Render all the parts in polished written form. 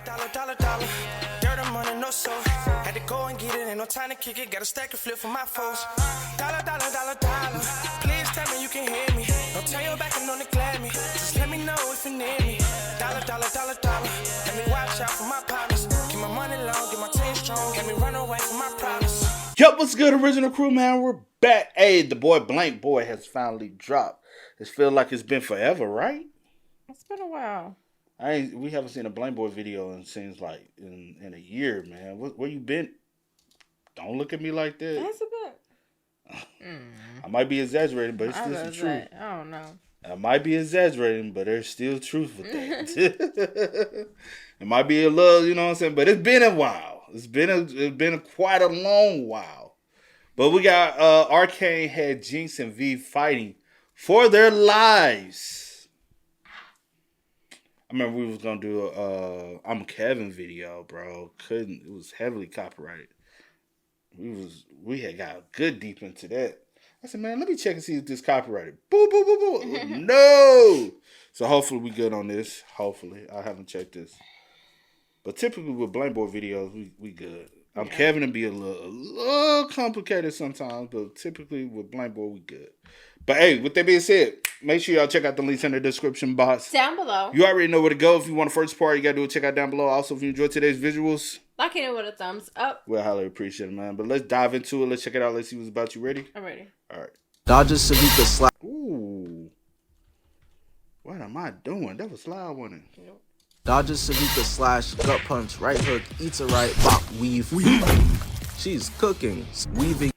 Dollar. Dirt and money, no soul. Had to go and get it, ain't no time to kick it. Got a stack of flip for my foes. Dollar. Please tell me you can hear me. Don't turn your back and don't neglect me. Just let me know if you need me. Dollar. Let me watch out for my partners. Keep my money long, get my team strong. Let me run away from my problems. Yup, what's good, original crew, man? We're back. Hey, the boy Blank Boy has finally dropped. It feels like it's been forever, right? It's been a while. We haven't seen a Blank Boy video in seems like in a year, man. Where you been? Don't look at me like that. That's a bit. I might be exaggerating, but it's still the truth. I don't know. I might be exaggerating, but there's still truth with that. It might be a little, you know what I'm saying, but it's been a while. It's been quite a long while. But we got ARCANE had Jinx and V fighting for their lives. I remember we was gonna do a I'm Kevin video, bro. It was heavily copyrighted. We had got good deep into that. I said, man, let me check and see if this copyrighted. Boo. No. So hopefully we good on this. Hopefully. I haven't checked this. But typically with Blank Boy videos, we good. I'm Kevin and be a little complicated sometimes, but typically with Blank Boy, we good. But hey, with that being said, make sure y'all check out the links in the description box. Down below. You already know where to go. If you want the first part, you got to do it. Check out down below. Also, if you enjoyed today's visuals, like it with a thumbs up. We'll highly appreciate it, man. But let's dive into it. Let's check it out. Let's see what's about. You ready? I'm ready. All right. Dodges Sevika slap. Ooh. What am I doing? That was loud, wasn't it? Nope. Dodges Sevika slash, gut punch, right hook, eats a right, bop, weave. She's cooking, weaving,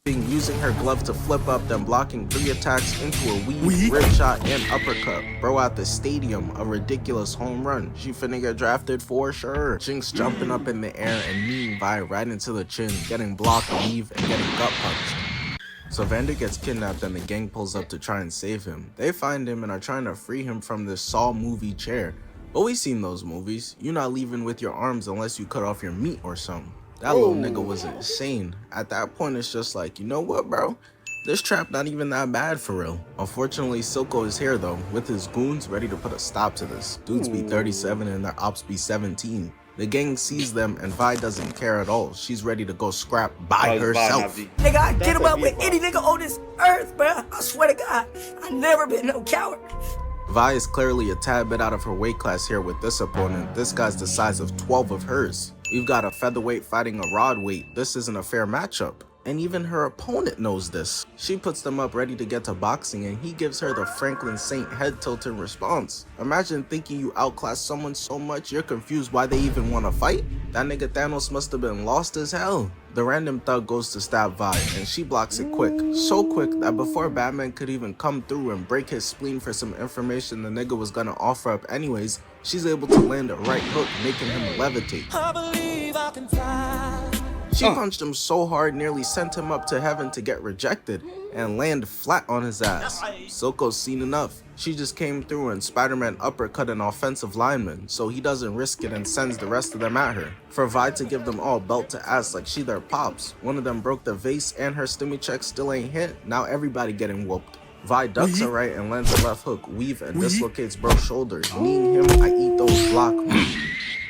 using her glove to flip up, then blocking 3 attacks into a weave, rib shot, and uppercut. Bro at the stadium, a ridiculous home run. She finna get drafted for sure. Jinx jumping up in the air and kneeing Vi right into the chin, getting blocked, weave, and getting gut punched. So Vander gets kidnapped and the gang pulls up to try and save him. They find him and are trying to free him from this Saw movie chair. But we seen those movies. You're not leaving with your arms unless you cut off your meat or something. That little nigga was insane. At that point, it's just like, you know what, bro? This trap not even that bad for real. Unfortunately, Silco is here though, with his goons ready to put a stop to this. Dudes be 37 and their ops be 17. The gang sees them and Vi doesn't care at all. She's ready to go scrap by herself. Nigga, I get him up with any nigga on this earth, bro. I swear to God, I never been no coward. Vi is clearly a tad bit out of her weight class here with this opponent. This guy's the size of 12 of hers. We've got a featherweight fighting a rod weight. This isn't a fair matchup. And even her opponent knows this. She puts them up ready to get to boxing and he gives her the Franklin Saint head tilting response. Imagine thinking you outclass someone so much you're confused why they even want to fight? That nigga Thanos must have been lost as hell. The random thug goes to stab Vi and she blocks it quick. So quick that before Batman could even come through and break his spleen for some information the nigga was gonna offer up anyways, she's able to land a right hook making him levitate. I believe I can fly. She punched him so hard nearly sent him up to heaven to get rejected and land flat on his ass. Silco's seen enough. She just came through and Spider-Man uppercut an offensive lineman so he doesn't risk it and sends the rest of them at her. For Vi to give them all belt to ass like she their pops. One of them broke the vase and her stimmy check still ain't hit. Now everybody getting whooped. Vi ducks a right and lands a left hook, weave, and dislocates bro's shoulder. Kneeing him, I eat those block.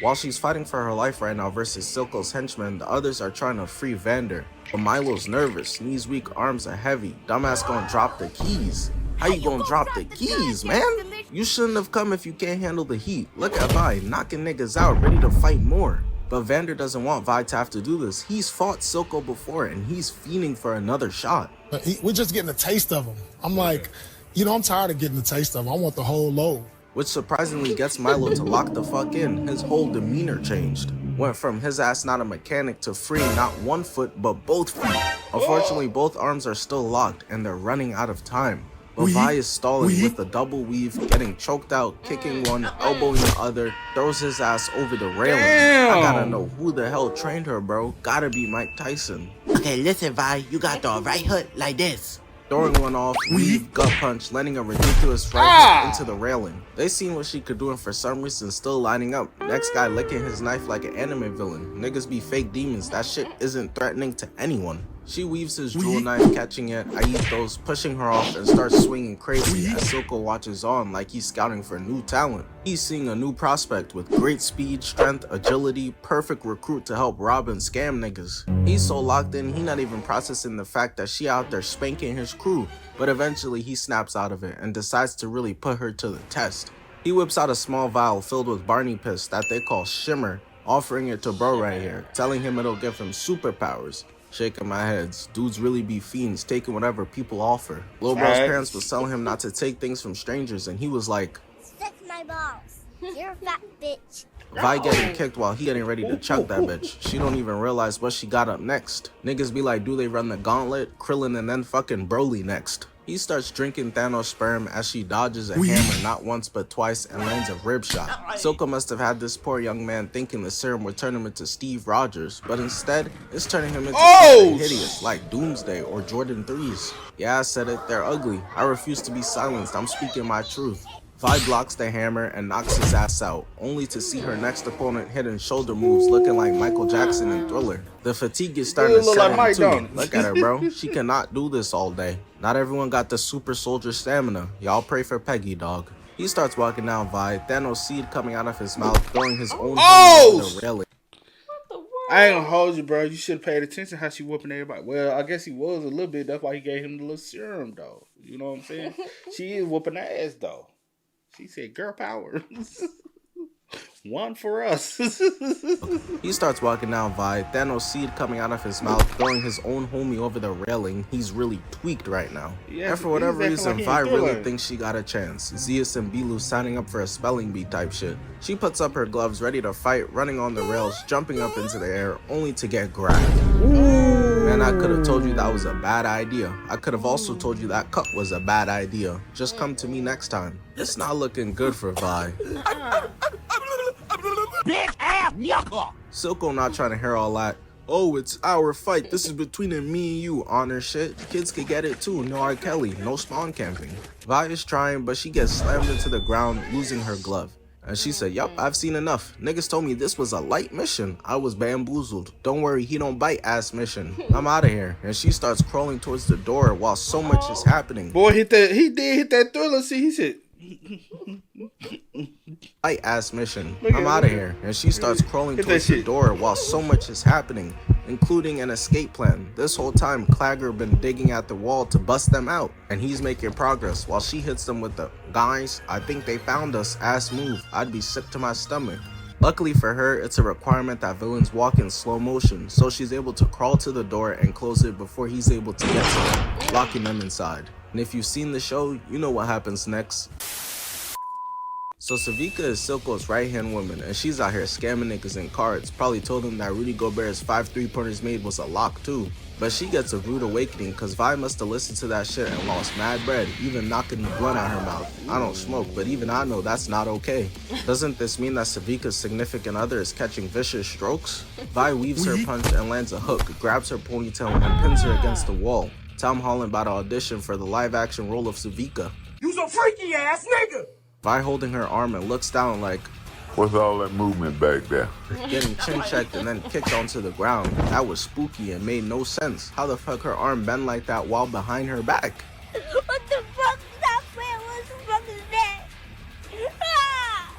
While she's fighting for her life right now versus Silco's henchmen, the others are trying to free Vander. But Milo's nervous, knees weak, arms are heavy. Dumbass gonna drop the keys. How you gonna drop the keys, man? You shouldn't have come if you can't handle the heat. Look at Vi, knocking niggas out, ready to fight more. But Vander doesn't want Vi to have to do this. He's fought Silco before and he's fiending for another shot. We're just getting a taste of him. I'm like, you know, I'm tired of getting a taste of him. I want the whole load. Which surprisingly gets Milo to lock the fuck in. His whole demeanor changed. Went from his ass not a mechanic to free not 1 foot but both feet. Unfortunately, both arms are still locked and they're running out of time. But Vi is stalling with the double weave, getting choked out, kicking one, elbowing the other, throws his ass over the railing. I gotta know who the hell trained her, bro. Gotta be Mike Tyson. Okay, listen, Vi, you got the right hook like this. Throwing one off, weave, gut punch, landing a ridiculous right hook into the railing. They seen what she could do and for some reason still lining up. Next guy licking his knife like an anime villain. Niggas be fake demons, that shit isn't threatening to anyone. She weaves his jewel knife, catching it, Aito's pushing her off and starts swinging crazy as Silco watches on like he's scouting for new talent. He's seeing a new prospect with great speed, strength, agility, perfect recruit to help rob and scam niggas. He's so locked in, he not even processing the fact that she out there spanking his crew, but eventually he snaps out of it and decides to really put her to the test. He whips out a small vial filled with Barney piss that they call Shimmer, offering it to bro right here, telling him it'll give him superpowers. Shaking my heads, dudes really be fiends, taking whatever people offer. Lil bro's parents was telling him not to take things from strangers, and he was like, "Suck my balls. You're a fat bitch." Vi getting kicked while he getting ready to chuck that bitch. She don't even realize what she got up next. Niggas be like, do they run the gauntlet, Krillin, and then fucking Broly next. He starts drinking Thanos' sperm as she dodges a hammer not once but twice and lands a rib shot. Silco must have had this poor young man thinking the serum would turn him into Steve Rogers, but instead, it's turning him into something hideous like Doomsday or Jordan 3s. Yeah, I said it, they're ugly. I refuse to be silenced, I'm speaking my truth. Vi blocks the hammer and knocks his ass out, only to see her next opponent hitting shoulder moves looking like Michael Jackson in Thriller. The fatigue is starting to set in too. Look at her, bro. She cannot do this all day. Not everyone got the super soldier stamina. Y'all pray for Peggy, dog. He starts walking down Vi, Thanos' seed coming out of his mouth, throwing his own over the railing. I ain't gonna hold you, bro. You should have paid attention how she whooping everybody. Well, I guess he was a little bit. That's why he gave him the little serum, though. You know what I'm saying? She is whooping ass, though. She said, girl power. One for us. He starts walking down Vi, Thanos' seed coming out of his mouth, throwing his own homie over the railing. He's really tweaked right now. Yeah, and for whatever reason, like Vi really thinks she got a chance. Zeus and Bilu signing up for a spelling bee type shit. She puts up her gloves ready to fight, running on the rails, jumping up into the air, only to get grabbed. Man, I could have told you that was a bad idea. I could have also told you that cup was a bad idea. Just come to me next time. It's not looking good for Vi. Silco not trying to hear all that. Oh, it's our fight. This is between me and you. Honor shit. Kids could get it too. No R. Kelly. No spawn camping. Vi is trying, but she gets slammed into the ground, losing her glove. And she said, yup, I've seen enough. Niggas told me this was a light mission. I was bamboozled. Don't worry, he don't bite ass mission. I'm out of here. And she starts crawling towards the door while so much is happening. Boy, he did hit that Thriller. See, he said, light ass mission. I'm out of here. And she starts crawling towards the door while so much is happening, including an escape plan. This whole time, Clagger been digging at the wall to bust them out, and he's making progress while she hits them with the "guys, I think they found us" ass move. I'd be sick to my stomach. Luckily for her, it's a requirement that villains walk in slow motion, so she's able to crawl to the door and close it before he's able to get to them, locking them inside. And if you've seen the show, you know what happens next. So Sevika is Silco's right-hand woman, and she's out here scamming niggas in cards. Probably told him that Rudy Gobert's 5 3-pointers made was a lock too. But she gets a rude awakening cause Vi must have listened to that shit and lost mad bread, even knocking the blunt out her mouth. I don't smoke, but even I know that's not okay. Doesn't this mean that Sevika's significant other is catching vicious strokes? Vi weaves her punch and lands a hook, grabs her ponytail and pins her against the wall. Tom Holland about to audition for the live-action role of Sevika. You some freaky ass nigga! Vi holding her arm and looks down like, what's all that movement back there? Getting chin checked and then kicked onto the ground. That was spooky and made no sense. How the fuck her arm bent like that while behind her back? What the fuck? That man was fucking dead. Ah!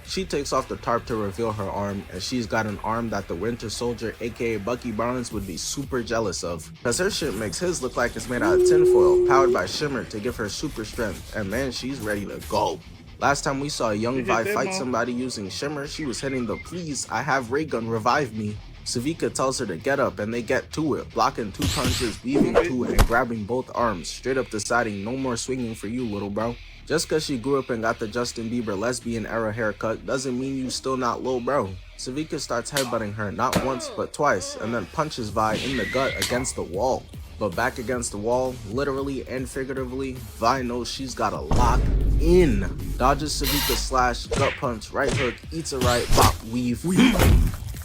She takes off the tarp to reveal her arm, and she's got an arm that the Winter Soldier, aka Bucky Barnes, would be super jealous of. Cause her shit makes his look like it's made out of tinfoil, powered by Shimmer to give her super strength, and man, she's ready to go. Last time we saw a young Vi fight somebody using Shimmer, she was hitting the "please, I have ray gun, revive me." Sevika tells her to get up and they get to it, blocking 2 punches, weaving to it, and grabbing both arms, straight up deciding no more swinging for you, little bro. Just cause she grew up and got the Justin Bieber lesbian era haircut doesn't mean you still not lil bro. Sevika starts headbutting her not once but twice and then punches Vi in the gut against the wall. But back against the wall, literally and figuratively, Vi knows she's got a lock in. Dodges Sevika slash, gut punch, right hook, eats a right, bop, weave.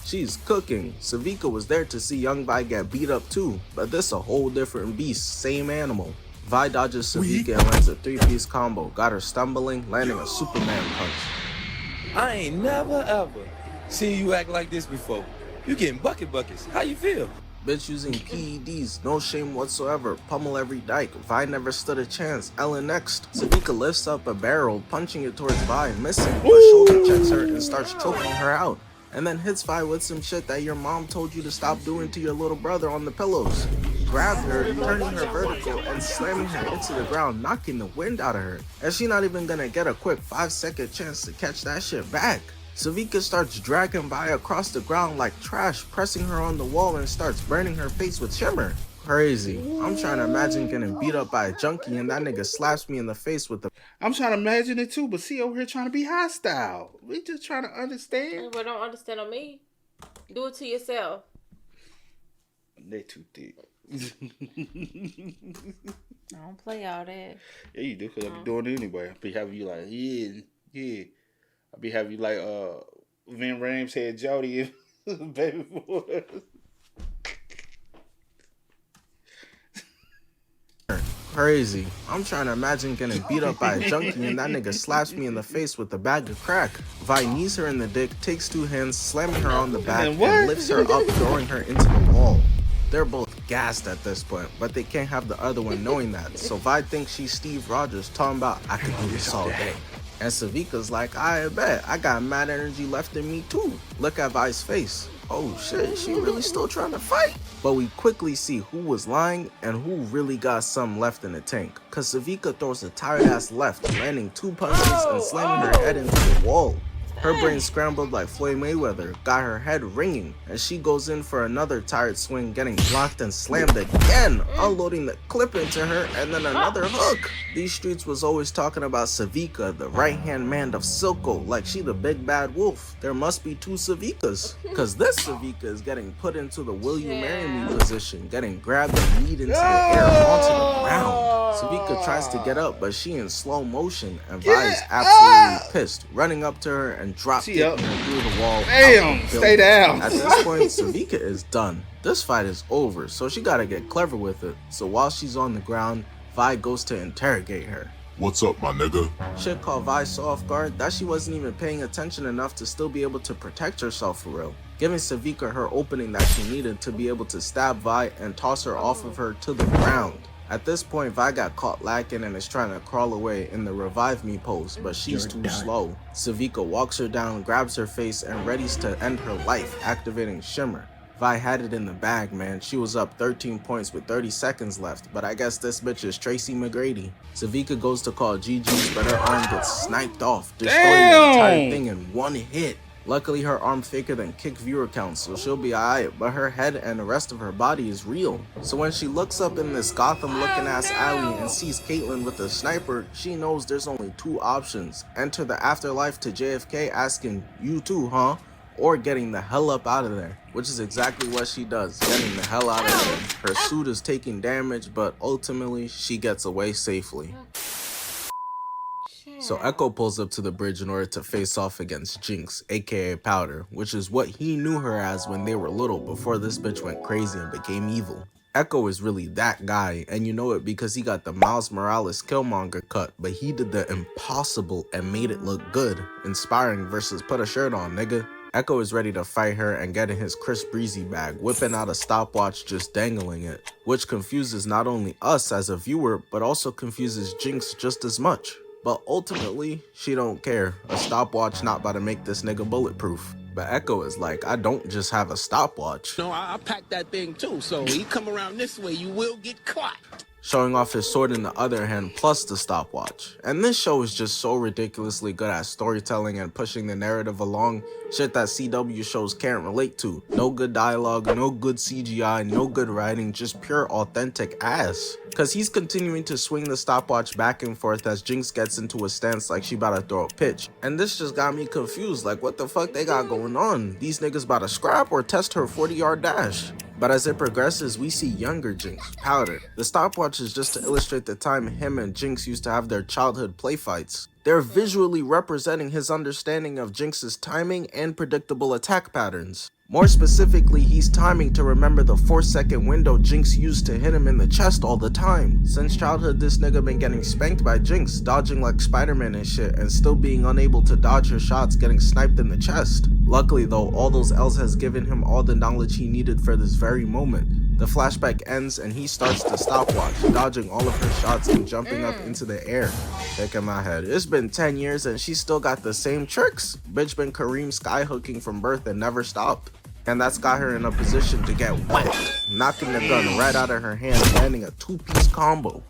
She's cooking. Sevika was there to see young Vi get beat up too, but this a whole different beast, same animal. Vi dodges Sevika and lands a 3-piece combo, got her stumbling, landing a Superman punch. I ain't never ever seen you act like this before. You getting buckets. How you feel? Bitch using PEDs, no shame whatsoever, pummel every dyke. Vi never stood a chance. Ellen next. Sevika lifts up a barrel, punching it towards Vi, missing, but shoulder checks her and starts choking her out. And then hits Vi with some shit that your mom told you to stop doing to your little brother on the pillows. Grabbed her, turning her vertical and slamming her into the ground, knocking the wind out of her. And she not even gonna get a quick 5-second chance to catch that shit back. Sevika starts dragging Vi across the ground like trash, pressing her on the wall and starts burning her face with shimmer. Crazy. I'm trying to imagine getting beat up by a junkie and that nigga slaps me in the face with the... I'm trying to imagine it too, but see over here trying to be hostile. We just trying to understand. But don't understand on me. Do it to yourself. They too thick. I don't play all that. Yeah, you do, because I be doing it anyway. I be having you like, yeah. I be having you like, Vin Rames had Jody and Baby Boy. Crazy. I'm trying to imagine getting beat up by a junkie and that nigga slaps me in the face with a bag of crack. Vi knees her in the dick, takes 2 hands, slamming her on the back and lifts her up, throwing her into the wall. They're both gassed at this point, but they can't have the other one knowing that. So Vi thinks she's Steve Rogers talking about, I can do this all day. And Sevika's like, I bet, I got mad energy left in me too. Look at Vi's face. Oh shit, she really still trying to fight? But we quickly see who was lying and who really got some left in the tank. Cause Sevika throws a tired ass left, landing 2 punches and slamming her head into the wall. Her brain scrambled like Floyd Mayweather, got her head ringing, and she goes in for another tired swing, getting blocked and slammed again, unloading the clip into her, and then another hook. These streets was always talking about Sevika, the right-hand man of Silco, like she the big bad wolf. There must be 2 Sevikas, cause this Sevika is getting put into the will you marry me position, getting grabbed and kneed into the air onto the ground. Sevika tries to get up, but she in slow motion, and Vi is absolutely pissed, running up to her and drop kicking her through the wall. Damn, stay down. At this point, Sevika is done. This fight is over, so she gotta get clever with it. So while she's on the ground, Vi goes to interrogate her. What's up, my nigga? Shit caught Vi so off guard that she wasn't even paying attention enough to still be able to protect herself for real, giving Sevika her opening that she needed to be able to stab Vi and toss her off of her to the ground. At this point, Vi got caught lacking and is trying to crawl away in the revive me pose, but she's too slow. Sevika walks her down, grabs her face, and readies to end her life, activating Shimmer. Vi had it in the bag, man. She was up 13 points with 30 seconds left, but I guess this bitch is Tracy McGrady. Sevika goes to call GG's, but her arm gets sniped off, destroying the entire thing in 1 hit. Luckily, her arm faker than kick viewer counts, so she'll be alright, but her head and the rest of her body is real. So when she looks up in this Gotham-looking ass alley and sees Caitlyn with a sniper, she knows there's only 2 options. Enter the afterlife to JFK asking, "You too, huh?" Or getting the hell up out of there, which is exactly what she does, getting the hell out of there. Her suit is taking damage, but ultimately, she gets away safely. So Ekko pulls up to the bridge in order to face off against Jinx, aka Powder, which is what he knew her as when they were little before this bitch went crazy and became evil. Ekko is really that guy, and you know it because he got the Miles Morales Killmonger cut, but he did the impossible and made it look good. Inspiring versus put a shirt on, nigga. Ekko is ready to fight her and get in his Chris Breezy bag, whipping out a stopwatch just dangling it, which confuses not only us as a viewer, but also confuses Jinx just as much. But ultimately, she don't care. A stopwatch not about to make this nigga bulletproof. But Ekko is like, I don't just have a stopwatch. No, I packed that thing too, so you come around this way, you will get caught. Showing off his sword in the other hand plus the stopwatch. And this show is just so ridiculously good at storytelling and pushing the narrative along, shit that CW shows can't relate to. No good dialogue, no good CGI, no good writing, just pure authentic ass. Cause he's continuing to swing the stopwatch back and forth as Jinx gets into a stance like she about to throw a pitch. And this just got me confused, like what the fuck they got going on? These niggas about to scrap or test her 40-yard dash? But as it progresses, we see younger Jinx, Powder. The stopwatch is just to illustrate the time him and Jinx used to have their childhood play fights. They're visually representing his understanding of Jinx's timing and predictable attack patterns. More specifically, he's timing to remember the 4-second window Jinx used to hit him in the chest all the time. Since childhood, this nigga been getting spanked by Jinx, dodging like Spider-Man and shit, and still being unable to dodge her shots getting sniped in the chest. Luckily though, all those L's has given him all the knowledge he needed for this very moment. The flashback ends and he starts the stopwatch, dodging all of her shots and jumping up into the air. Heck in my head, it's been 10 years and she still got the same tricks. Bitch been Kareem skyhooking from birth and never stopped. And that's got her in a position to get whacked, knocking the gun right out of her hand, landing a 2-piece combo.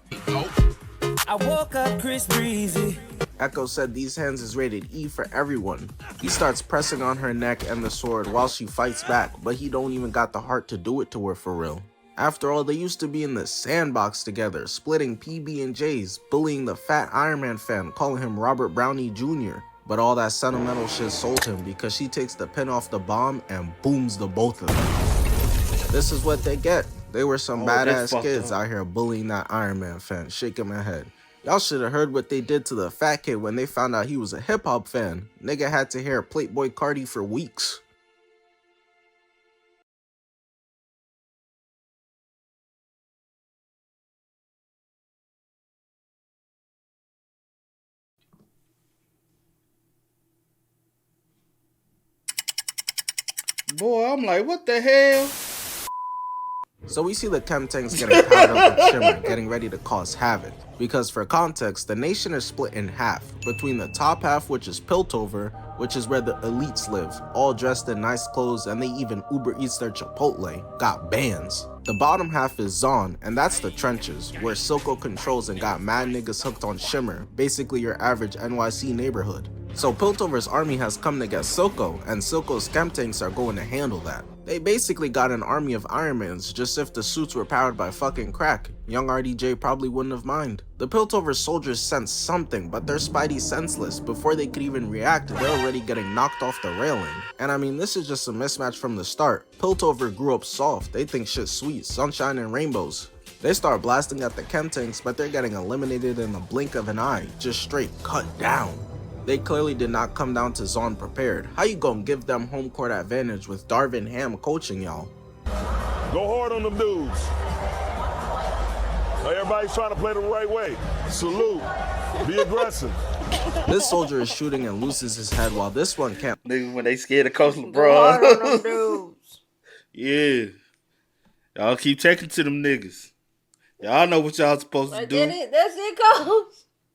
I woke up Chris Breezy. Ekko said these hands is rated E for everyone. He starts pressing on her neck and the sword while she fights back, but he don't even got the heart to do it to her for real. After all, they used to be in the sandbox together, splitting PB&Js, bullying the fat Iron Man fan, calling him Robert Brownie Jr. But all that sentimental shit sold him because she takes the pin off the bomb and booms the both of them. This is what they get. They were some badass kids out here bullying that Iron Man fan, shaking my head. Y'all should have heard what they did to the fat kid when they found out he was a hip hop fan. Nigga had to hear Playboy Cardi for weeks. Boy, I'm like, what the hell? So we see the chem tanks getting powered up with Shimmer, getting ready to cause havoc. Because for context, the nation is split in half, between the top half, which is Piltover, which is where the elites live, all dressed in nice clothes, and they even Uber Eats their Chipotle, got bands. The bottom half is Zon, and that's the trenches, where Silco controls and got mad niggas hooked on Shimmer, basically your average NYC neighborhood. So Piltover's army has come to get Silco, and Silco's chem tanks are going to handle that. They basically got an army of Ironmans, just if the suits were powered by fucking crack. Young RDJ probably wouldn't have mind. The Piltover soldiers sense something, but they're spidey senseless. Before they could even react, they're already getting knocked off the railing. And I mean, this is just a mismatch from the start. Piltover grew up soft, they think shit's sweet, sunshine and rainbows. They start blasting at the chem tanks, but they're getting eliminated in the blink of an eye, just straight cut down. They clearly did not come down to Zon prepared. How you gonna give them home court advantage with Darvin Ham coaching y'all? Go hard on them dudes. Everybody's trying to play the right way. Salute. Be aggressive. This soldier is shooting and loses his head while this one can't. Niggas when they scared of Coach Hard on them LeBron. dudes. Yeah. Y'all keep taking to them niggas. Y'all know what y'all supposed to do. That's it, Coach.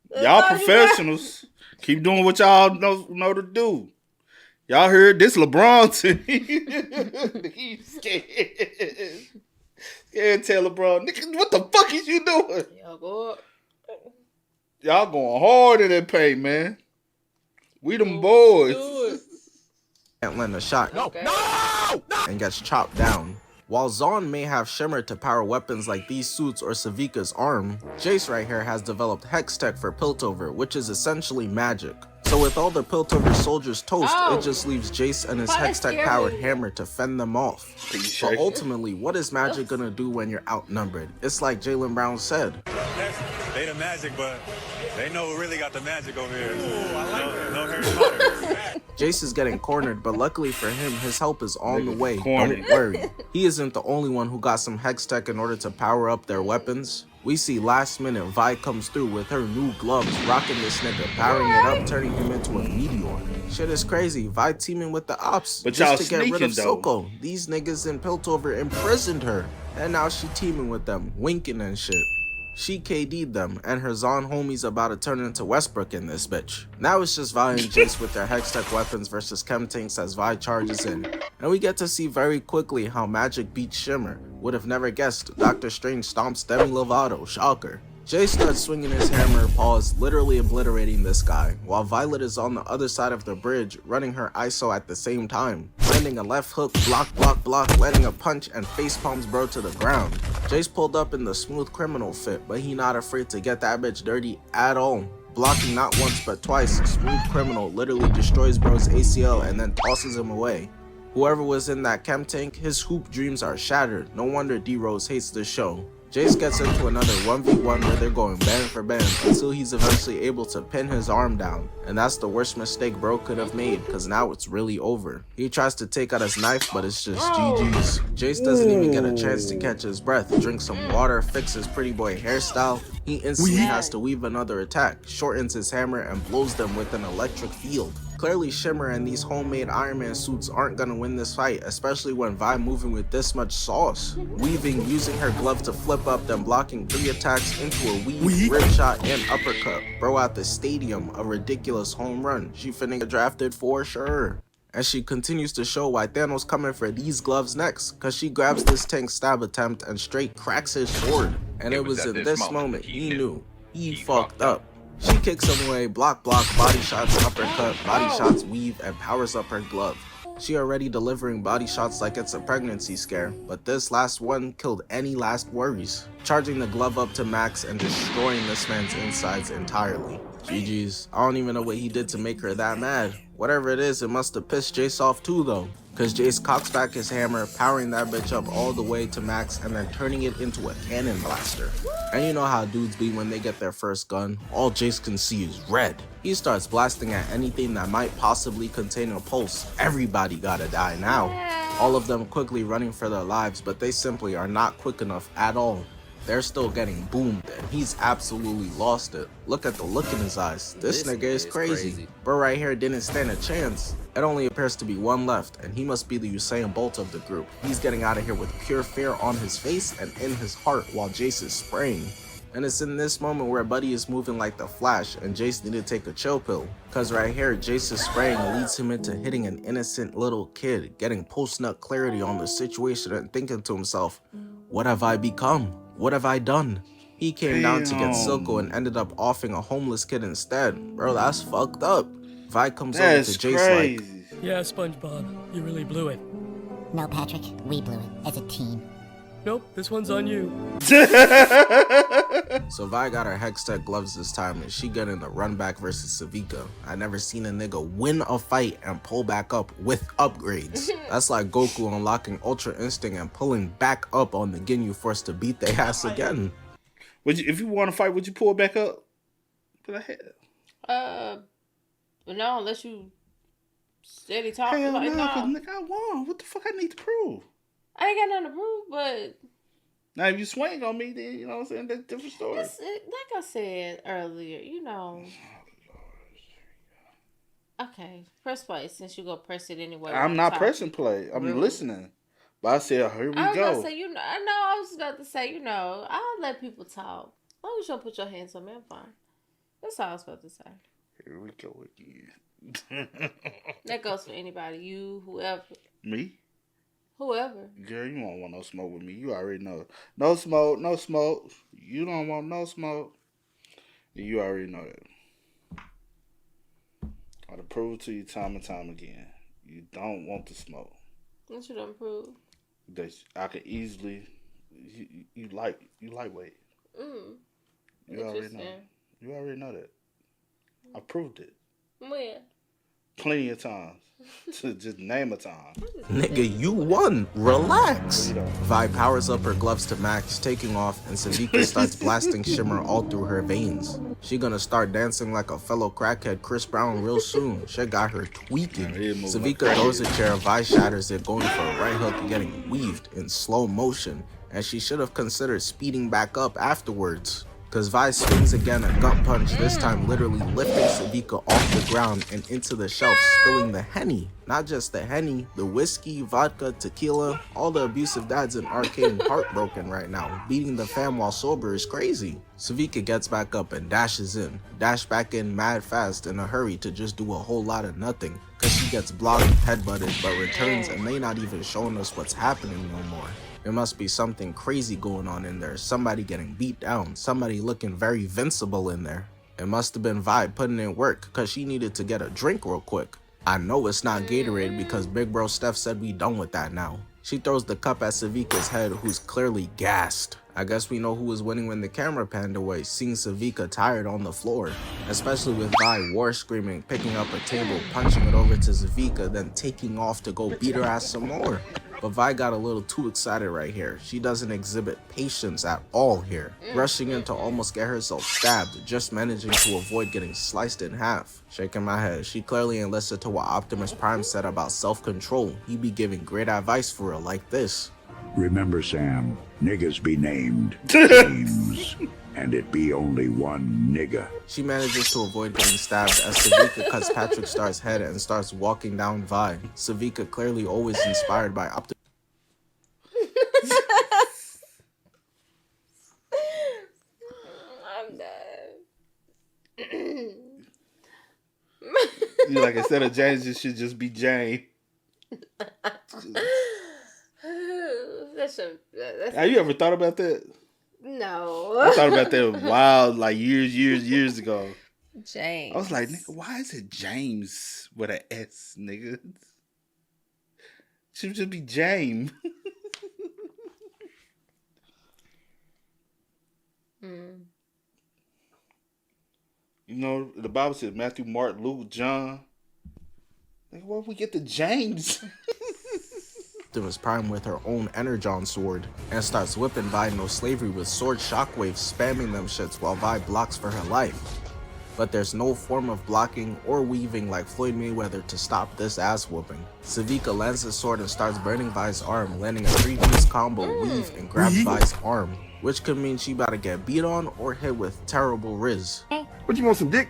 That's Y'all all you got. professionals. Keep doing what y'all know to do. Y'all heard this LeBron to me. He's scared. Scared tell LeBron, nigga, what the fuck is you doing? Y'all go up. Y'all going hard in that paint, man. We them boys. Can't land a shot Okay. and gets chopped down. While Zon may have Shimmer to power weapons like these suits or Sevika's arm, Jace right here has developed Hex Tech for Piltover, which is essentially magic. So with all the Piltover soldiers toast, it just leaves Jace and his Why Hex Tech scare powered me? hammer to fend them off. But ultimately, what is magic gonna do when you're outnumbered? It's like Jaylen Brown said. They the magic, but they know who really got the magic over here. No Harry Potter. Jace is getting cornered, but luckily for him, his help is on the way. cornered. Don't worry. He isn't the only one who got some Hex Tech in order to power up their weapons. We see last minute Vi comes through with her new gloves, rocking this nigga, powering it up, turning him into a meteor. Shit is crazy. Vi teaming with the ops But just y'all to get rid of sneaking, though. Silco. These niggas in Piltover imprisoned her, and now she teaming with them, winking and shit. She KD'd them, and her Zon homies about to turn into Westbrook in this bitch. Now it's just Vi and Jace with their Hextech weapons versus Chem Tanks as Vi charges in. And we get to see very quickly how magic beats Shimmer. Would have never guessed Dr. Strange stomps Demi Lovato, shocker. Jace starts swinging his hammer, paws, literally obliterating this guy, while Violet is on the other side of the bridge, running her ISO at the same time, landing a left hook, block, landing a punch, and face palms bro to the ground. Jace pulled up in the smooth criminal fit, but he not afraid to get that bitch dirty at all. Blocking not once but twice, Smooth Criminal literally destroys bro's ACL and then tosses him away. Whoever was in that chem tank, his hoop dreams are shattered. No wonder D-Rose hates this show. Jace gets into another 1v1 where they're going band for band until he's eventually able to pin his arm down. And that's the worst mistake bro could have made, cause now it's really over. He tries to take out his knife, but it's just GG's. Jace doesn't even get a chance to catch his breath, drink some water, fix his pretty boy hairstyle. He instantly has to weave another attack, shortens his hammer, and blows them with an electric field. Clearly Shimmer and these homemade Iron Man suits aren't gonna win this fight, especially when Vi moving with this much sauce. Weaving, using her glove to flip up, then blocking 3 attacks into a weave, rib shot, and uppercut. Bro at the stadium, a ridiculous home run. She finna get drafted for sure. And she continues to show why Thanos coming for these gloves next, cause she grabs this tank stab attempt and straight cracks his sword. And it was in this moment he knew he fucked up. She kicks him away, block, body shots, uppercut, body shots, weave, and powers up her glove. She already delivering body shots like it's a pregnancy scare, but this last one killed any last worries, charging the glove up to max and destroying this man's insides entirely. GG's. I don't even know what he did to make her that mad. Whatever it is, it must have pissed Jace off too though, cause Jace cocks back his hammer, powering that bitch up all the way to max and then turning it into a cannon blaster. And you know how dudes be when they get their first gun, all Jace can see is red. He starts blasting at anything that might possibly contain a pulse. Everybody gotta die now. All of them quickly running for their lives, but they simply are not quick enough at all. They're still getting boomed and he's absolutely lost it. Look at the look in his eyes. This nigga is crazy. Bro right here didn't stand a chance. It only appears to be one left and he must be the Usain Bolt of the group. He's getting out of here with pure fear on his face and in his heart while Jace is spraying. And it's in this moment where Buddy is moving like the Flash and Jace need to take a chill pill. Cause right here, Jace's spraying leads him into hitting an innocent little kid, getting post-nut clarity on the situation and thinking to himself, what have I become? What have I done? He came down to get Silco and ended up offing a homeless kid instead. Bro, that's fucked up. Vi comes over to Jace like, yeah, SpongeBob, you really blew it. No, Patrick, we blew it as a team. Nope, this one's on you. So Vi got her Hextech gloves this time and she got in a run back versus Sevika. I never seen a nigga win a fight and pull back up with upgrades. That's like Goku unlocking Ultra Instinct and pulling back up on the Ginyu Force to beat their ass again. Would you, if you want to fight, would you pull back up? No, unless you steady talking. Hell Like, no, no. 'cause nigga, I won. What the fuck I need to prove? I ain't got nothing to prove, but now if you swing on me, then you know what I'm saying, that's a different story. like I said earlier, you know. Okay, press play since you go press it anyway. I'm not pressing play. I'm listening. But I said, here we go. I was about to say, you know, I was about to say, you know, I'll let people talk. As long as you don't put your hands on me, I'm fine. That's all I was about to say. Here we go again. That goes for anybody. You, whoever. Me? Whoever. Girl, you don't want no smoke with me. You already know. No smoke, no smoke. You don't want no smoke. You already know that. I'll prove it to you time and time again. You don't want the smoke. What you done prove? That I could easily. You lightweight. You already know. You already know that. I proved it. When? Plenty of times. To just name a time. Nigga, you won. Relax. Vi powers up her gloves to max, taking off, and Sevika starts blasting Shimmer all through her veins. She gonna start dancing like a fellow crackhead Chris Brown real soon. Shit got her tweaking. Sevika throws a chair, Vi shatters it, going for a right hook, getting weaved in slow motion, and she should have considered speeding back up afterwards. Cause Vi swings again a gut punch, this time literally lifting Sevika off the ground and into the shelf, spilling the Henny. Not just the Henny, the whiskey, vodka, tequila, all the abusive dads in ARCANE heartbroken right now. Beating the fam while sober is crazy. Sevika gets back up and dashes in. Dash back in mad fast in a hurry to just do a whole lot of nothing. Cause she gets blocked, headbutted, but returns and they not even showing us what's happening no more. There must be something crazy going on in there. Somebody getting beat down. Somebody looking very invincible in there. It must have been Vi putting in work because she needed to get a drink real quick. I know it's not Gatorade because big bro Steph said we done with that now. She throws the cup at Sevika's head, who's clearly gassed. I guess we know who was winning when the camera panned away, seeing Sevika tired on the floor. Especially with Vi war screaming, picking up a table, punching it over to Sevika, then taking off to go beat her ass some more. But Vi got a little too excited right here. She doesn't exhibit patience at all here, rushing in to almost get herself stabbed, just managing to avoid getting sliced in half. Shaking my head, she clearly ain't listened to what Optimus Prime said about self-control. He be giving great advice for her like this. Remember, Sam, niggas be named James, and it be only one nigga. She manages to avoid getting stabbed as Sevika cuts Patrick Star's head and starts walking down Vi. Sevika clearly always inspired by Optimus. I'm dead. Like, instead of James, it should just be Jane. Have you ever thought about that? No. I thought about that wild, like years ago. James. I was like, nigga, why is it James with an S, nigga? Should just be James. You know, the Bible says Matthew, Mark, Luke, John. Like, where we get the James? Optimus Prime with her own Energon sword and starts whipping Vi No Slavery with sword shockwaves, spamming them shits while Vi blocks for her life. But there's no form of blocking or weaving like Floyd Mayweather to stop this ass whooping. Sevika lands the sword and starts burning Vi's arm, landing a 3-piece combo weave and grabs Vi's arm, which could mean she about to get beat on or hit with terrible riz. What, you want some dick?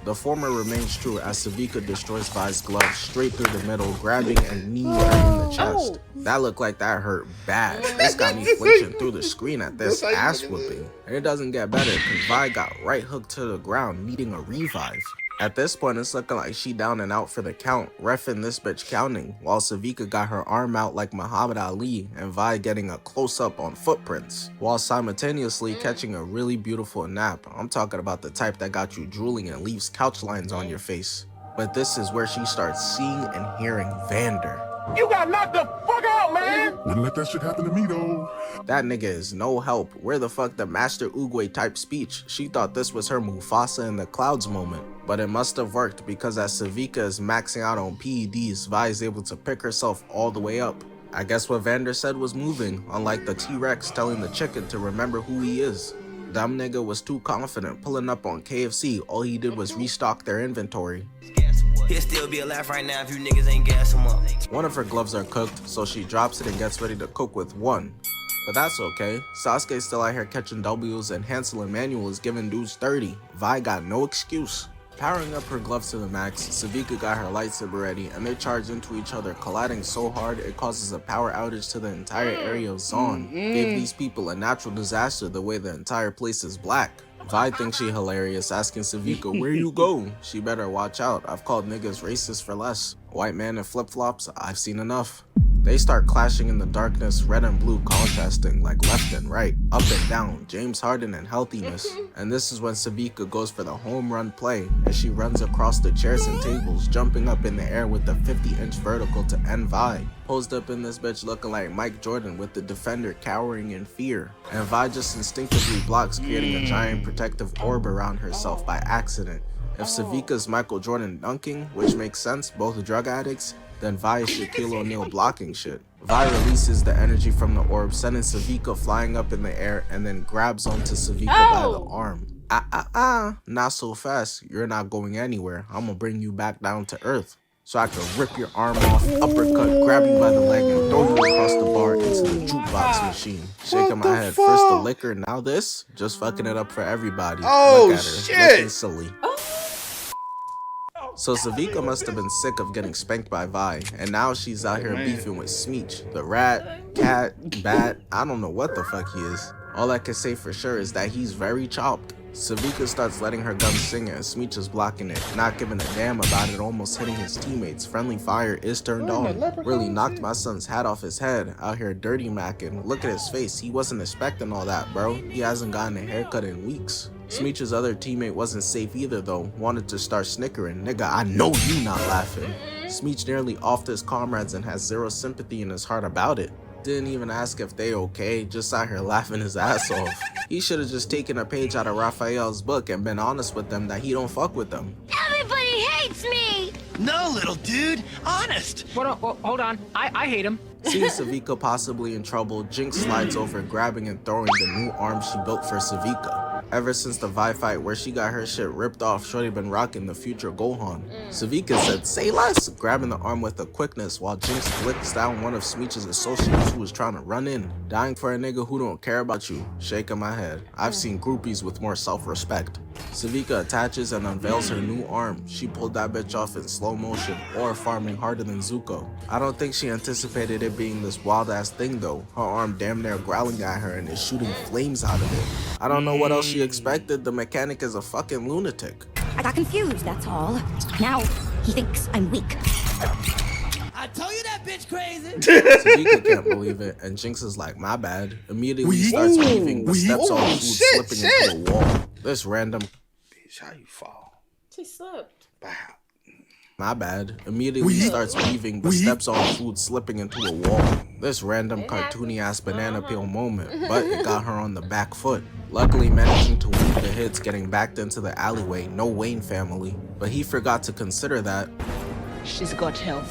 The former remains true as Sevika destroys Vi's glove straight through the middle, grabbing and kneeing her in the chest. That looked like that hurt bad. This got me flinching through the screen at this ass whooping. And it doesn't get better because Vi got right hooked to the ground, needing a revive. At this point, it's looking like she down and out for the count, reffing this bitch counting, while Sevika got her arm out like Muhammad Ali and Vi getting a close-up on footprints, while simultaneously catching a really beautiful nap. I'm talking about the type that got you drooling and leaves couch lines on your face. But this is where she starts seeing and hearing Vander. You got knocked the fuck out, man! Wouldn't let that shit happen to me, though. That nigga is no help. Where the fuck the Master Oogway type speech? She thought this was her Mufasa in the clouds moment. But it must have worked because as Sevika is maxing out on PEDs, Vi is able to pick herself all the way up. I guess what Vander said was moving, unlike the T-Rex telling the chicken to remember who he is. Dumb nigga was too confident, pulling up on KFC. All he did was restock their inventory. He'll still be alive right now if you niggas ain't gas him up. One of her gloves are cooked, so she drops it and gets ready to cook with one. But that's okay. Sasuke's still out here catching W's and Hansel and Manuel is giving dudes 30. Vi got no excuse. Powering up her gloves to the max, Sevika got her lightsaber ready and they charge into each other, colliding so hard it causes a power outage to the entire area of Zaun. Gave these people a natural disaster the way the entire place is black. Vi thinks she hilarious, asking Sevika, where you go? She better watch out. I've called niggas racist for less. White man in flip-flops, I've seen enough. They start clashing in the darkness, red and blue contrasting like left and right, up and down, James Harden and healthiness. And this is when Sevika goes for the home run play as she runs across the chairs and tables, jumping up in the air with the 50-inch vertical to end Vi. Posed up in this bitch looking like Mike Jordan with the defender cowering in fear. And Vi just instinctively blocks, creating a giant protective orb around herself by accident. If Sevika's Michael Jordan dunking, which makes sense, both drug addicts, then Vi is Shaquille O'Neal blocking shit. Vi releases the energy from the orb, sending Sevika flying up in the air and then grabs onto Sevika by the arm. Not so fast. You're not going anywhere. I'm gonna bring you back down to earth. So I can rip your arm off, uppercut, grab you by the leg, and throw you across the bar into the jukebox machine. Shaking my head. First the liquor, now this? Just fucking it up for everybody. Oh, look at her, shit. looking silly. So Sevika must have been sick of getting spanked by Vi, and now she's out here beefing with Smeech, the rat, cat, bat, I don't know what the fuck he is. All I can say for sure is that he's very chopped. Sevika starts letting her gun sing and Smeech is blocking it, not giving a damn about it almost hitting his teammates. Friendly fire is turned on. Really knocked my son's hat off his head, out here dirty macking. Look at his face, he wasn't expecting all that, bro. He hasn't gotten a haircut in weeks. Smeech's other teammate wasn't safe either though, wanted to start snickering. Nigga, I know you not laughing. Smeech nearly offed his comrades and has zero sympathy in his heart about it. Didn't even ask if they okay, just out here laughing his ass off. He should have just taken a page out of Raphael's book and been honest with them that he don't fuck with them. Everybody hates me! No, little dude. Honest. Hold on. I hate him. Seeing Sevika possibly in trouble, Jinx slides over, grabbing and throwing the new arm she built for Sevika. Ever since the Vi fight where she got her shit ripped off, Shorty been rocking the future Gohan. Sevika said, "Say less," grabbing the arm with a quickness while Jinx flicks down one of Smeech's associates who was trying to run in. Dying for a nigga who don't care about you. Shaking my head. I've seen groupies with more self-respect. Sevika attaches and unveils her new arm. She pulled that bitch off in slow motion, or farming harder than Zuko. I don't think she anticipated it being this wild ass thing though. Her arm damn near growling at her and is shooting flames out of it. I don't know what else she expected. The mechanic is a fucking lunatic. I got confused, that's all. Now he thinks I'm weak. I told you that bitch crazy. Sevika can't believe it, and Jinx is like, "My bad." Immediately starts weaving, but steps on food, slipping into a wall. This random bitch, how you fall? She slipped. Bow. My bad. Immediately starts weaving, but steps on food, slipping into a wall. This random cartoony ass banana peel moment, but it got her on the back foot. Luckily managing to weave the hits, getting backed into the alleyway. No Wayne family. But he forgot to consider that She's got help.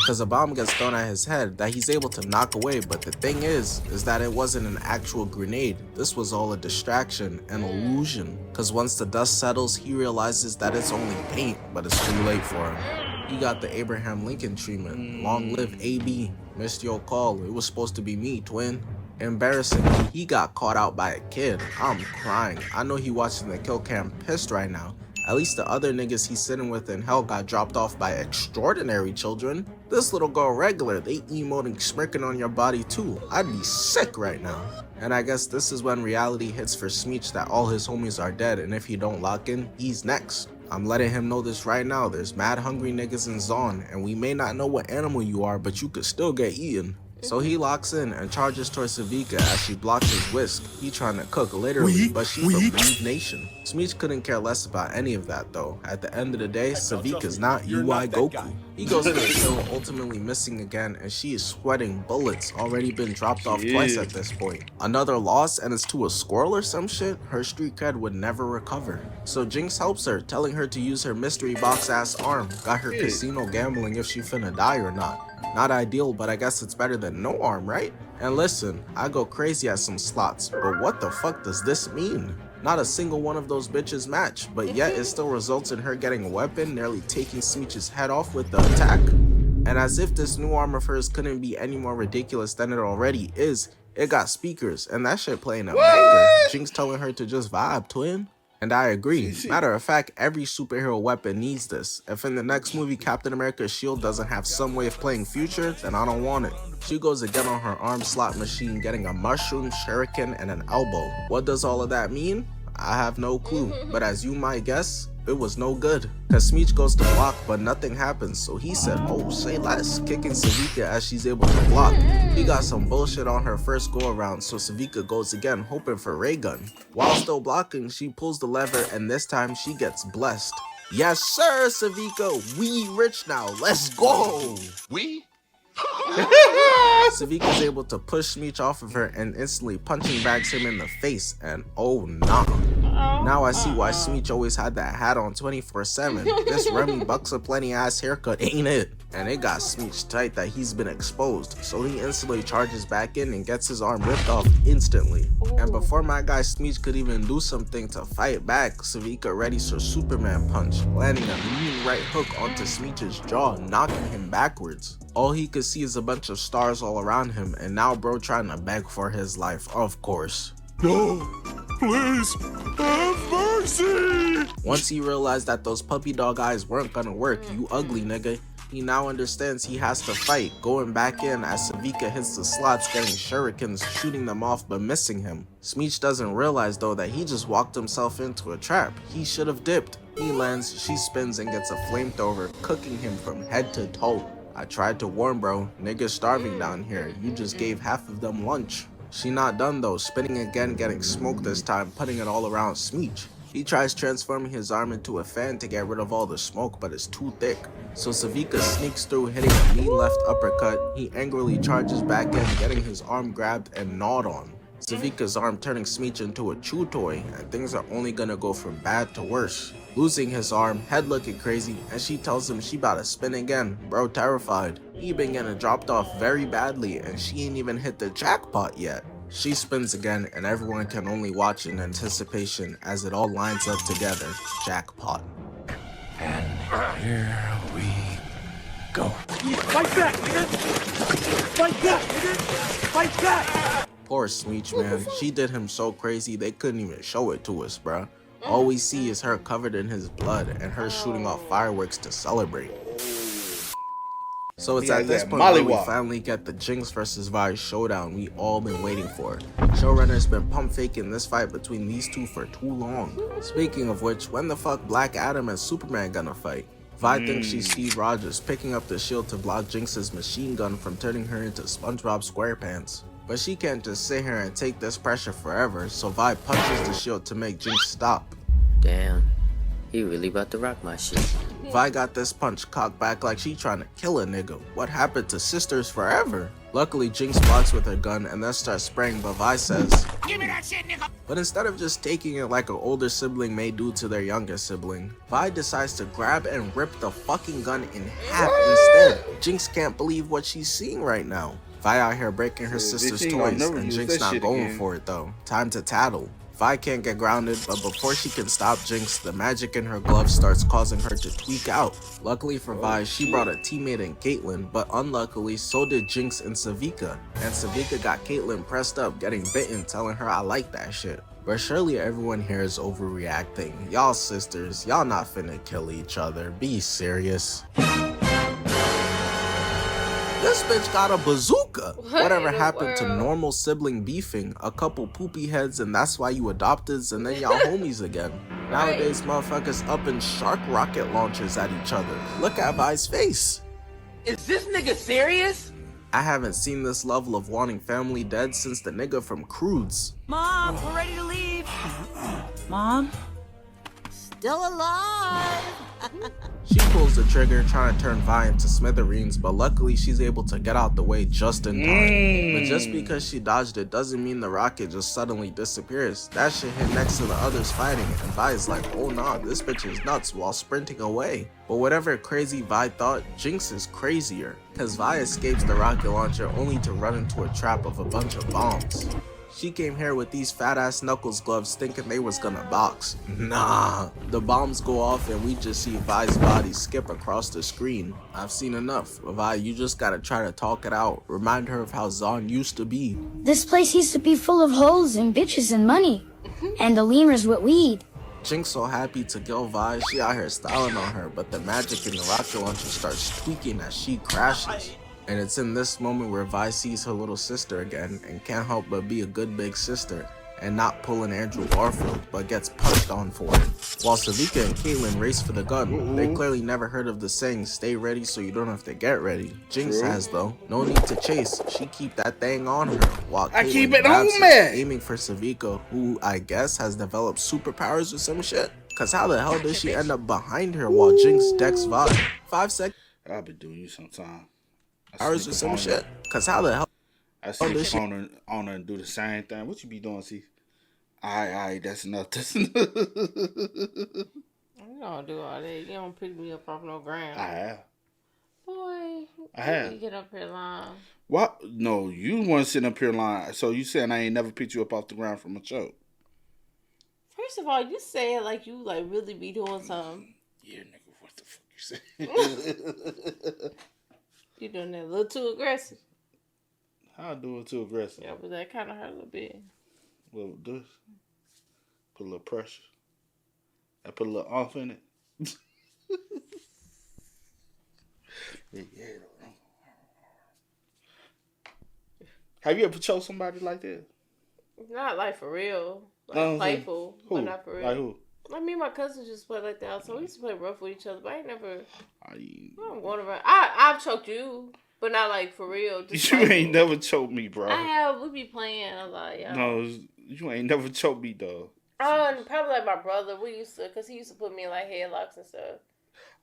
because a bomb gets thrown at his head that he's able to knock away. But the thing is that it wasn't an actual grenade. This was all a distraction, an illusion. Because once the dust settles, he realizes that it's only paint, but it's too late for him. He got the Abraham Lincoln treatment. Long live AB. Missed your call. It was supposed to be me, twin. Embarrassingly, he got caught out by a kid. I'm crying. I know he watching the kill cam pissed right now. At least the other niggas he's sitting with in hell got dropped off by extraordinary children. This little girl regular, they emoting smirking on your body too. I'd be sick right now. And I guess this is when reality hits for Smeech that all his homies are dead, and if he don't lock in, he's next. I'm letting him know this right now. There's mad hungry niggas in Zon, and we may not know what animal you are, but you could still get eaten. So he locks in and charges towards Sevika as she blocks his whisk. He trying to cook literally, but she from Weed Nation. Smeech couldn't care less about any of that though. At the end of the day, Sevika's not UI Goku. He goes for the kill, ultimately missing again, and she is sweating bullets. Already been dropped off twice at this point. Another loss and it's to a squirrel or some shit? Her street cred would never recover. So Jinx helps her, telling her to use her mystery box ass arm. Got her casino gambling if she finna die or not. Not ideal, but I guess it's better than no arm, right? And listen, I go crazy at some slots, but what the fuck does this mean? Not a single one of those bitches match, but yet it still results in her getting a weapon, nearly taking Smeech's head off with the attack. And as if this new arm of hers couldn't be any more ridiculous than it already is, it got speakers, and that shit playing a banger. Jinx telling her to just vibe, twin. And I agree. Matter of fact, every superhero weapon needs this. If in the next movie Captain America's shield doesn't have some way of playing future, then I don't want it. She goes again on her arm slot machine, getting a mushroom, shuriken, and an elbow. What does all of that mean? I have no clue, but as you might guess, it was no good. Cause Smeech goes to block, but nothing happens, so he said, "Oh, say less," kicking Sevika as she's able to block. He got some bullshit on her first go around, so Sevika goes again, hoping for ray gun. While still blocking, she pulls the lever, and this time she gets blessed. Yes sir, Sevika, we rich now, let's go! We? Sevika's able to push Smeech off of her and instantly punching bags him in the face, and oh nah. Now I see why Smeech always had that hat on 24/7. This Remy Bucks a plenty ass haircut, ain't it? And it got Smeech tight that he's been exposed, so he instantly charges back in and gets his arm ripped off instantly. And before my guy Smeech could even do something to fight back, Sevika readies her Superman punch, landing a mean right hook onto Smeech's jaw, knocking him backwards. All he could see is a bunch of stars all around him, and now bro trying to beg for his life, of course. No, please, have mercy! Once he realized that those puppy dog eyes weren't gonna work, you ugly nigga, he now understands he has to fight, going back in as Sevika hits the slots, getting shurikens, shooting them off but missing him. Smeech doesn't realize though that he just walked himself into a trap. He should have dipped. He lands, she spins and gets a flamethrower, cooking him from head to toe. I tried to warn bro, niggas starving down here, you just gave half of them lunch. She not done though, spinning again, getting smoked this time, putting it all around Smeech. He tries transforming his arm into a fan to get rid of all the smoke, but it's too thick. So Sevika sneaks through, hitting a mean left uppercut. He angrily charges back in, getting his arm grabbed and gnawed on. Sevika's arm turning Smeech into a chew toy, and things are only gonna go from bad to worse. Losing his arm, head looking crazy, and she tells him she about to spin again. Bro terrified. He been getting dropped off very badly, and she ain't even hit the jackpot yet. She spins again, and everyone can only watch in anticipation as it all lines up together. Jackpot. And here we go. Fight back, nigga! Fight back, nigga! Fight back! Poor Smeech, man. She did him so crazy they couldn't even show it to us, bruh. All we see is her covered in his blood and her shooting off fireworks to celebrate. So it's at this point where we finally get the Jinx versus Vi showdown we all been waiting for. Showrunner's been pump faking this fight between these two for too long. Speaking of which, when the fuck Black Adam and Superman gonna fight? Vi thinks she's Steve Rogers picking up the shield to block Jinx's machine gun from turning her into SpongeBob SquarePants. But she can't just sit here and take this pressure forever, so Vi punches the shield to make Jinx stop. Damn, he really about to rock my shit. Vi got this punch cocked back like she trying to kill a nigga. What happened to sisters forever? Luckily, Jinx blocks with her gun and then starts spraying, but Vi says, "Give me that shit, nigga!" But instead of just taking it like an older sibling may do to their younger sibling, Vi decides to grab and rip the fucking gun in half instead. Jinx can't believe what she's seeing right now. Vi out here breaking her sister's toys, and Jinx not going for it though. Time to tattle. Vi can't get grounded, but before she can stop Jinx, the magic in her glove starts causing her to tweak out. Luckily for Vi, she brought a teammate in Caitlyn, but unluckily, so did Jinx and Sevika. And Sevika got Caitlyn pressed up, getting bitten, telling her I like that shit. But surely everyone here is overreacting. Y'all sisters, y'all not finna kill each other. Be serious. This bitch got a bazooka. Whatever happened to normal sibling beefing? A couple poopy heads and that's why you adopteds and then y'all homies again. Nowadays motherfuckers up in shark rocket launchers at each other. Look at Vi's face. Is this nigga serious? I haven't seen this level of wanting family dead since the nigga from Crudes. Mom, we're ready to leave. Mom? Still alive. She pulls the trigger trying to turn Vi into smithereens, but luckily she's able to get out the way just in time. But just because she dodged it doesn't mean the rocket just suddenly disappears. That shit hit next to the others fighting, and Vi's like, oh nah, this bitch is nuts, while sprinting away. But whatever crazy Vi thought, Jinx is crazier, cause Vi escapes the rocket launcher only to run into a trap of a bunch of bombs. She came here with these fat ass Knuckles gloves thinking they was gonna box. Nah. The bombs go off and we just see Vi's body skip across the screen. I've seen enough. Vi, you just gotta try to talk it out. Remind her of how Zon used to be. This place used to be full of hoes and bitches and money. And the lemurs with weed. Jinx so happy to kill Vi, she out here styling on her, but the magic in the rocket launcher starts tweaking as she crashes. And it's in this moment where Vi sees her little sister again and can't help but be a good big sister and not pull an Andrew Garfield, but gets punched on for it. While Sevika and Caitlyn race for the gun, they clearly never heard of the saying, stay ready so you don't have to get ready. Jinx has though. No need to chase, she keep that thing on her, while Caitlyn keep it on her, aiming for Sevika, who I guess has developed superpowers or some shit. Cause how the hell did she end up behind her while Jinx decks Vi? 5 seconds. I've been doing you sometime. Hours or some shit. Cause how the hell? I see the phone on her and do the same thing. What you be doing, see? Alright, that's enough. That's enough. You don't do all that. You don't pick me up off no ground. I have. Boy, I have. You get up here lying. What? No, you want to sit up here lying. So you saying I ain't never picked you up off the ground from a choke? First of all, you say it like you like really be doing something. Yeah, nigga, what the fuck you say? You doing that a little too aggressive. How I do it too aggressive? Yeah, but that kind of hurt a little bit. A little this. Put a little pressure. I put a little off in it. Yeah. Have you ever choked somebody like that? Not like for real. Like playful, who? But not for real. Like who? Like me and my cousins just play like that. So we used to play rough with each other, but I ain't never. I'm going around. I've choked you, but not like for real. Just you playful. ain't never choked me, bro. I have. We be playing a lot, yeah. No, you ain't never choked me, though. And probably like my brother. We used to, cause he used to put me in like headlocks and stuff.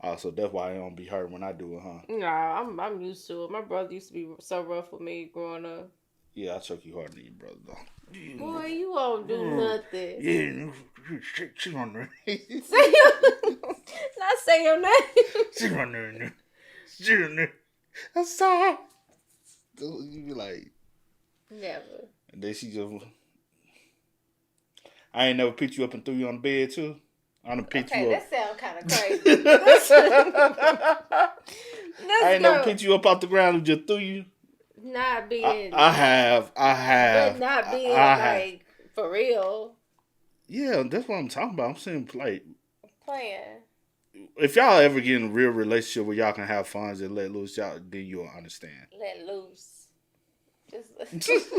Oh, so that's why I don't be hurt when I do it, huh? Nah, I'm used to it. My brother used to be so rough with me growing up. Yeah, I'll choke you harder than your brother, though. Boy, you won't do nothing. Yeah, she run there. Not say your name. She run there. She run there. I'm sorry. You be like... Never. And then she just... I ain't never picked you up and threw you on the bed, too. I done picked you up. Okay, that sound kind of crazy. I ain't never picked you up off the ground and just threw you. Not being... I have. But not being, like, for real. Yeah, that's what I'm talking about. I'm saying, like... Playing. If y'all ever get in a real relationship where y'all can have fun and let loose, y'all, then you'll understand. Let loose. Just...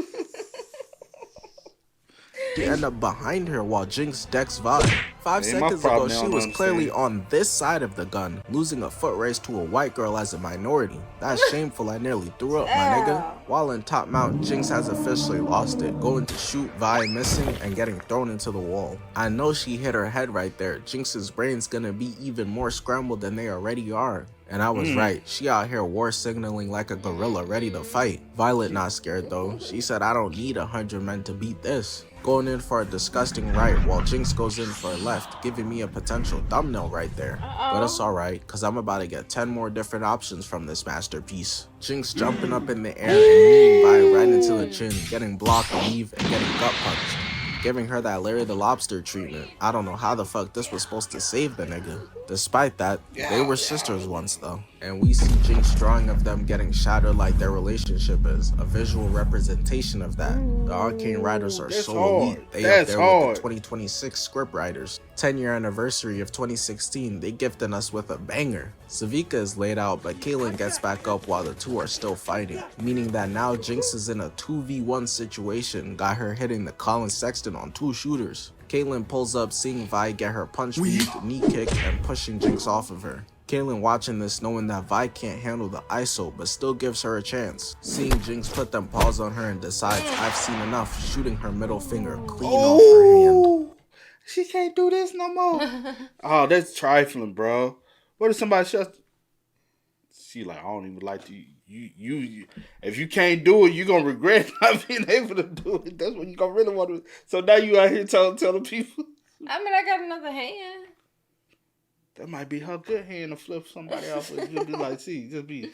She ended up behind her while Jinx decks Vi. 5 seconds ago, she was clearly on this side of the gun, losing a foot race to a white girl as a minority. That's shameful. I nearly threw up, my nigga. While in top mount, Jinx has officially lost it, going to shoot Vi, missing and getting thrown into the wall. I know she hit her head right there. Jinx's brain's gonna be even more scrambled than they already are. And I was right. She out here war signaling like a gorilla ready to fight. Violet not scared though. She said, I don't need 100 men to beat this. Going in for a disgusting right while Jinx goes in for a left, giving me a potential thumbnail right there. But it's alright, cause I'm about to get 10 more different options from this masterpiece. Jinx jumping up in the air and kneeing Vi right into the chin, getting blocked, weave, and getting gut punched. Giving her that Larry the Lobster treatment. I don't know how the fuck this was supposed to save the nigga. Despite that, they were sisters once though. And we see Jinx drawing of them getting shattered like their relationship is. A visual representation of that. The Arcane writers are so elite. They up there with the 2026 script writers. 10-year anniversary of 2016, they gifted us with a banger. Sevika is laid out, but Kaylin gets back up while the two are still fighting. Meaning that now Jinx is in a 2v1 situation, got her hitting the Colin Sexton on 2 shooters. Kaylin pulls up, seeing Vi get her punch weaved, knee kicked, and pushing Jinx off of her. Kaylin watching this, knowing that Vi can't handle the ISO, but still gives her a chance. Seeing Jinx put them paws on her and decides, I've seen enough, shooting her middle finger clean off her hand. She can't do this no more. Oh, that's trifling, bro. What if somebody shut... She like, I don't even like to... You if you can't do it, you're gonna regret not being able to do it. That's what you gonna really want to. So now you out here telling people. I mean, I got another hand. That might be her good hand to flip somebody off. But you'll be like, see, just be.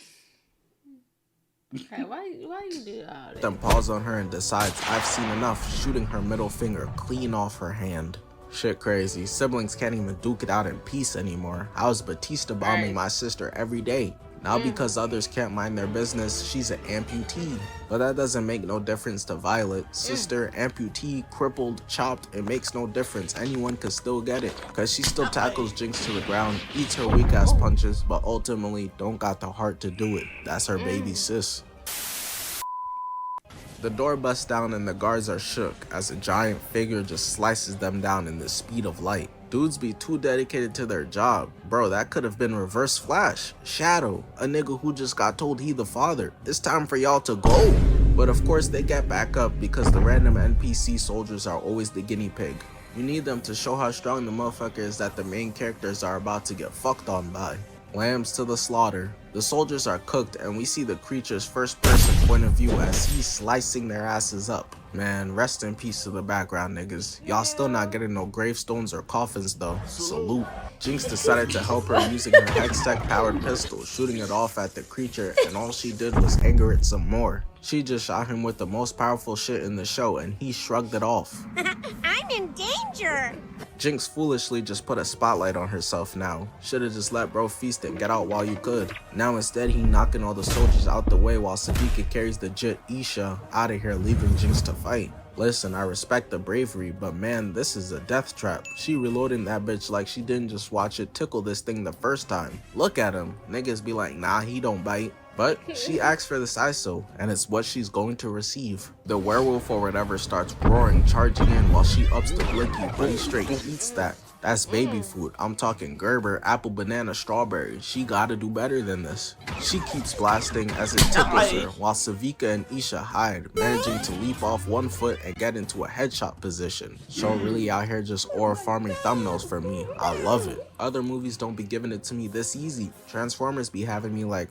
Okay, why you do all that? Then paws on her and decides, I've seen enough, shooting her middle finger clean off her hand. Shit crazy. Siblings can't even duke it out in peace anymore. I was Batista bombing my sister every day. Now because others can't mind their business, she's an amputee. But that doesn't make no difference to Violet. Sister, amputee, crippled, chopped, it makes no difference. Anyone could still get it. Cause she still tackles Jinx to the ground, eats her weak ass punches, but ultimately don't got the heart to do it. That's her baby sis. The door busts down and the guards are shook as a giant figure just slices them down in the speed of light. Dudes be too dedicated to their job. Bro, that could have been Reverse Flash, Shadow, a nigga who just got told he the father. It's time for y'all to go. But of course they get back up because the random NPC soldiers are always the guinea pig. You need them to show how strong the motherfucker is that the main characters are about to get fucked on by. Lambs to the slaughter. The soldiers are cooked and we see the creature's first person point of view as he's slicing their asses up. Man, rest in peace to the background niggas. Y'all still not getting no gravestones or coffins though. Salute. Jinx decided to help her using her Hextech powered pistol, shooting it off at the creature, and all she did was anger it some more. She just shot him with the most powerful shit in the show and he shrugged it off. I'm in danger! Jinx foolishly just put a spotlight on herself now. Should've just let bro feast and get out while you could. Now instead he knocking all the soldiers out the way while Sevika carries the jit Isha out of here, leaving Jinx to fight. Listen, I respect the bravery, but man, this is a death trap. She reloading that bitch like she didn't just watch it tickle this thing the first time. Look at him. Niggas be like, nah, he don't bite. But she asks for this ISO, and it's what she's going to receive. The werewolf or whatever starts roaring, charging in while she ups the blicky, but he straight eats that. That's baby food. I'm talking Gerber, apple, banana, strawberry. She gotta do better than this. She keeps blasting as it tickles her, while Sevika and Isha hide, managing to leap off one foot and get into a headshot position. Show really out here just ore farming thumbnails for me. I love it. Other movies don't be giving it to me this easy. Transformers be having me like,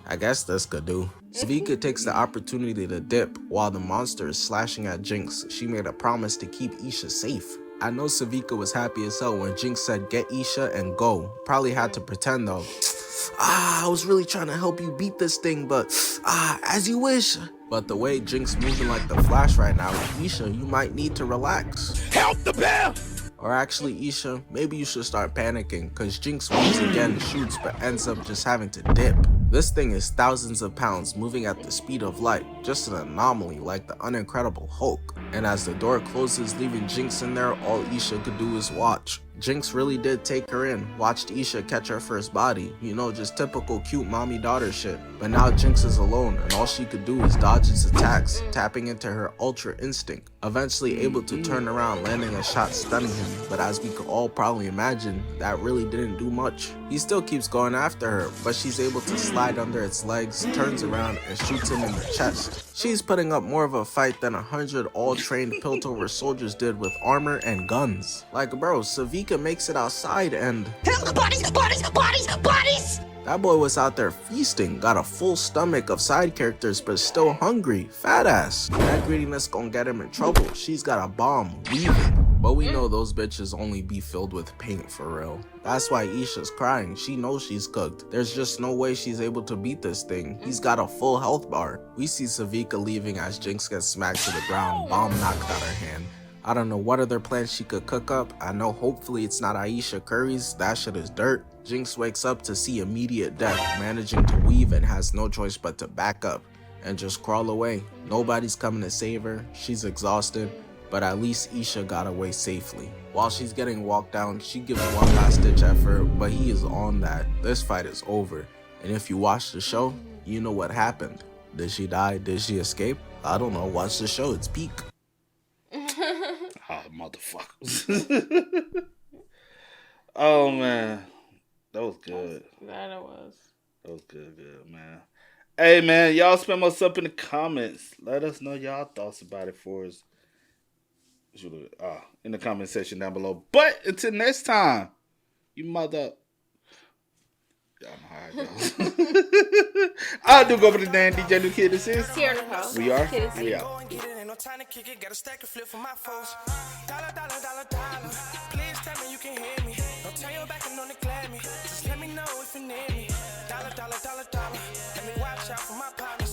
I guess this could do. Sevika takes the opportunity to dip while the monster is slashing at Jinx. She made a promise to keep Isha safe. I know Sevika was happy as hell when Jinx said get Isha and go. Probably had to pretend though. I was really trying to help you beat this thing, but as you wish. But the way Jinx moving like the Flash right now, Isha, you might need to relax. Help the bear! Or actually, Isha, maybe you should start panicking, cause Jinx once again shoots but ends up just having to dip. This thing is thousands of pounds moving at the speed of light, just an anomaly like the unincredible Hulk. And as the door closes leaving Jinx in there, all Isha could do is watch. Jinx really did take her in, watched Isha catch her first body, you know, just typical cute mommy-daughter shit. But now Jinx is alone and all she could do is dodge its attacks, tapping into her ultra instinct, eventually able to turn around, landing a shot stunning him. But as we could all probably imagine, that really didn't do much. He still keeps going after her, but she's able to slide under its legs, turns around and shoots him in the chest. She's putting up more of a fight than 100 all-trained Piltover soldiers did with armor and guns. Like bro, Sevika makes it outside and bodies! That boy was out there feasting, got a full stomach of side characters but still hungry, fat ass. That greediness gonna get him in trouble. She's got a bomb, weaving. But we know those bitches only be filled with paint for real. That's why Isha's crying, she knows she's cooked. There's just no way she's able to beat this thing. He's got a full health bar. We see Sevika leaving as Jinx gets smacked to the ground, bomb knocked out her hand. I don't know what other plans she could cook up. I know hopefully it's not Aisha Curry's, that shit is dirt. Jinx wakes up to see immediate death, managing to weave and has no choice but to back up and just crawl away. Nobody's coming to save her, she's exhausted, but at least Isha got away safely. While she's getting walked down, she gives one last ditch effort, but he is on that. This fight is over, and if you watch the show, you know what happened. Did she die? Did she escape? I don't know, watch the show, it's peak. Oh, motherfuckers. Oh, man. That was good. That it was. That was good, man. Hey, man, y'all spam us up in the comments. Let us know y'all thoughts about it for us. In the comment section down below. But until next time, you mother... Y'all know how it goes. I do go for the damn DJ New Kid. This is Here in the house. We are. We are. Time to kick it, got a stack of flip for my foes. Dollar. Please tell me you can hear me. Don't turn your back and don't neglect me. Just let me know if you need me. Dollar. Let me watch out for my partners.